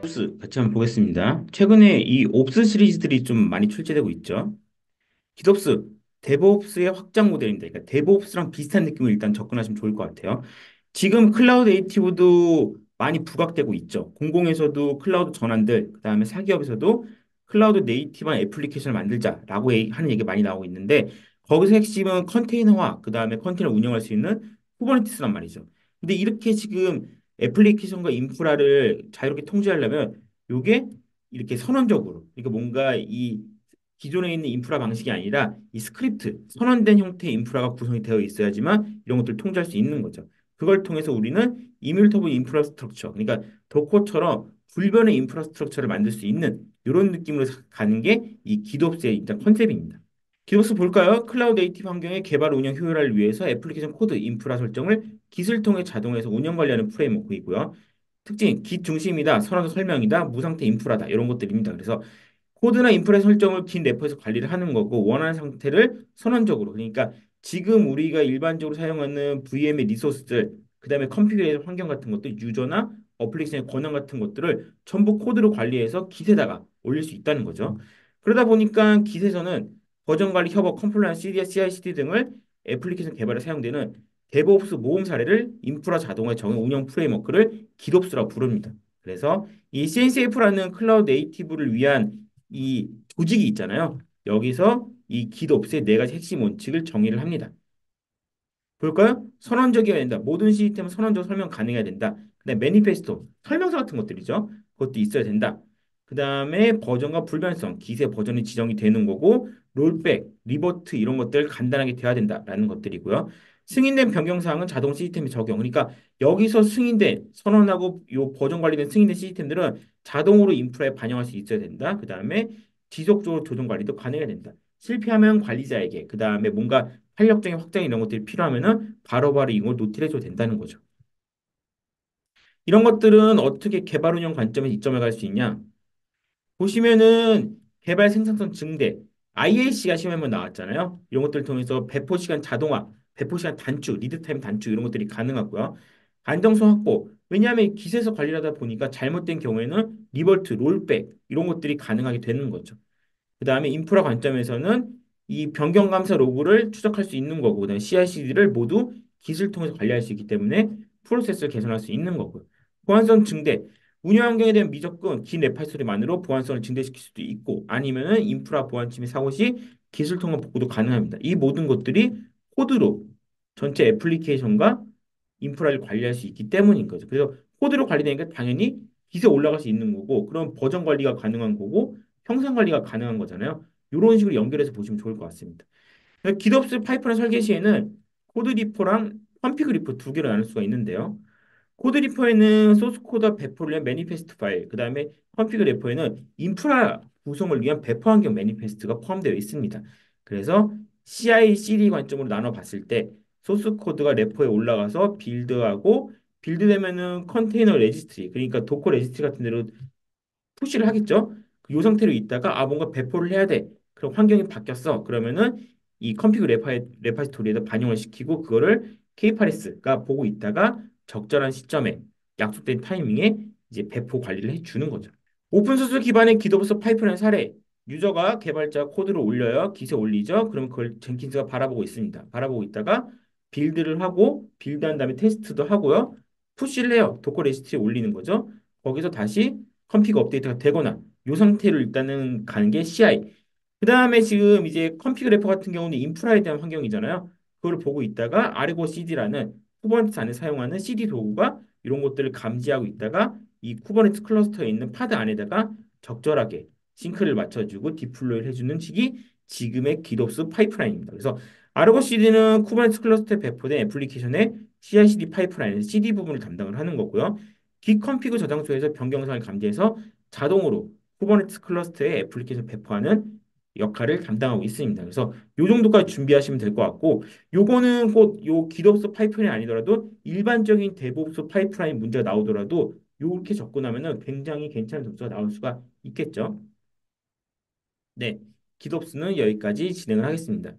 옵스 같이 한번 보겠습니다. 최근에 이 옵스 시리즈들이 좀 많이 출제되고 있죠. 기덥스, 데브옵스의 확장 모델입니다. 그러니까 데브옵스랑 비슷한 느낌을 일단 접근하시면 좋을 것 같아요. 지금 클라우드 네이티브도 많이 부각되고 있죠. 공공에서도 클라우드 전환들, 그다음에 사기업에서도 클라우드 네이티브한 애플리케이션을 만들자라고 하는 얘기 많이 나오고 있는데 거기서 핵심은 컨테이너화, 그다음에 컨테이너 운영할 수 있는 쿠버네티스란 말이죠. 근데 이렇게 지금 애플리케이션과 인프라를 자유롭게 통제하려면 요게 이렇게 선언적으로 그러니까 뭔가 이 기존에 있는 인프라 방식이 아니라 이 스크립트, 선언된 형태의 인프라가 구성이 되어 있어야지만 이런 것들을 통제할 수 있는 거죠. 그걸 통해서 우리는 이뮤터블 인프라스트럭처, 그러니까 도커처럼 불변의 인프라스트럭처를 만들 수 있는 이런 느낌으로 가는 게 이 기도스의 일단 컨셉입니다. 기도스 볼까요? 클라우드 네이티브 환경의 개발 운영 효율화를 위해서 애플리케이션 코드 인프라 설정을 깃을 통해 자동화해서 운영 관리하는 프레임워크이고요. 특징, 깃 중심이다, 선언 설명이다, 무상태 인프라다 이런 것들입니다. 그래서 코드나 인프라 설정을 긴 래퍼에서 관리를 하는 거고 원하는 상태를 선언적으로 그러니까 지금 우리가 일반적으로 사용하는 VM의 리소스들 그다음에 컨피그레이션 환경 같은 것들 유저나 어플리케이션의 권한 같은 것들을 전부 코드로 관리해서 깃에다가 올릴 수 있다는 거죠. 그러다 보니까 깃에서는 버전 관리 협업, 컴플라이언스, CI/CD 등을 애플리케이션 개발에 사용되는 데브옵스 모험 사례를 인프라 자동화 정의 운영 프레임워크를 깃옵스라고 부릅니다. 그래서 이 CNCF라는 클라우드 네이티브를 위한 이 조직이 있잖아요. 여기서 이 기도업스의 네 가지 핵심 원칙을 정의를 합니다. 볼까요? 선언적이어야 된다. 모든 시스템은 선언적 설명 가능해야 된다. 그다음에 매니페스토, 설명서 같은 것들이죠. 그것도 있어야 된다. 그다음에 버전과 불변성, 기세 버전이 지정이 되는 거고 롤백, 리버트 이런 것들 간단하게 돼야 된다라는 것들이고요. 승인된 변경 사항은 자동 시스템에 적용. 그러니까 여기서 승인된 선언하고 요 버전 관리된 승인된 시스템들은 자동으로 인프라에 반영할 수 있어야 된다. 그다음에 지속적으로 조정 관리도 가능해야 된다. 실패하면 관리자에게, 그다음에 뭔가 탄력적인 확장 이런 것들이 필요하면은 바로바로 이걸 노티를 해줘도 된다는 거죠. 이런 것들은 어떻게 개발 운영 관점에서 이점을 갈 수 있냐? 보시면은 개발 생산성 증대, IAC가 시험에 한번 나왔잖아요. 이런 것들을 통해서 배포 시간 자동화, 배포 시간 단축, 리드 타임 단축 이런 것들이 가능하고요. 안정성 확보. 왜냐하면 기세서 관리를 하다 보니까 잘못된 경우에는 리버트, 롤백 이런 것들이 가능하게 되는 거죠. 그다음에 인프라 관점에서는 이 변경 감사 로그를 추적할 수 있는 거고, 그다음에 CI/CD를 모두 깃을 통해서 관리할 수 있기 때문에 프로세스를 개선할 수 있는 거고요. 보안성 증대, 운영 환경에 대한 미접근, 긴 레파토리만으로 보안성을 증대시킬 수도 있고, 아니면은 인프라 보안 침해 사고 시 기술 통합 복구도 가능합니다. 이 모든 것들이 코드로 전체 애플리케이션과 인프라를 관리할 수 있기 때문인 거죠. 그래서 코드로 관리되니까 당연히 기세 올라갈 수 있는 거고, 그럼 버전 관리가 가능한 거고, 형상 관리가 가능한 거잖아요. 이런 식으로 연결해서 보시면 좋을 것 같습니다. 기덥스 파이프라인 설계 시에는 코드 리퍼랑 config 리퍼 두 개로 나눌 수가 있는데요. 코드 리퍼에는 소스 코드 배포를 위한 매니페스트 파일, 그 다음에 config 리퍼에는 인프라 구성을 위한 배포 환경 매니페스트가 포함되어 있습니다. 그래서 CI/CD 관점으로 나눠 봤을 때 소스 코드가 레퍼에 올라가서 빌드하고 빌드되면은 컨테이너 레지스트리, 그러니까 도커 레지스트리 같은 데로 푸시를 하겠죠. 이 상태로 있다가 뭔가 배포를 해야 돼. 그럼 환경이 바뀌었어. 그러면은 이 컴피그 레파지토리에다 반영을 시키고 그거를 K8S가 보고 있다가 적절한 시점에 약속된 타이밍에 이제 배포 관리를 해주는 거죠. 오픈소스 기반의 기도버스 파이프라인 사례. 유저가 개발자 코드를 올려요. 기세 올리죠. 그럼 그걸 젠킨스가 바라보고 있습니다. 바라보고 있다가 빌드를 하고 빌드한 다음에 테스트도 하고요. 푸시를 해요. 도커 레시피에 올리는 거죠. 거기서 다시 컴피가 업데이트가 되거나 이 상태로 일단은 가는 게 CI. 그 다음에 지금 이제 컴피그 래퍼 같은 경우는 인프라에 대한 환경이잖아요. 그걸 보고 있다가 아르고 CD라는 쿠버네티스 안에 사용하는 CD 도구가 이런 것들을 감지하고 있다가 이 쿠버네티스 클러스터에 있는 파드 안에다가 적절하게 싱크를 맞춰주고 디플로이를 해주는 식이 지금의 기덥스 파이프라인입니다. 그래서 아르고 CD는 쿠버네티스 클러스터에 배포된 애플리케이션의 CI/CD 파이프라인, CD 부분을 담당을 하는 거고요. 기 컴피그 저장소에서 변경사항을 감지해서 자동으로 쿠버네티스 클러스터에 애플리케이션 배포하는 역할을 담당하고 있습니다. 그래서 요 정도까지 준비하시면 될 것 같고, 요거는 곧 요 기덥스 파이프라인이 아니더라도 일반적인 데브옵스 파이프라인 문제가 나오더라도 요렇게 접근하면은 굉장히 괜찮은 점수가 나올 수가 있겠죠. 네, 기덥스는 여기까지 진행을 하겠습니다.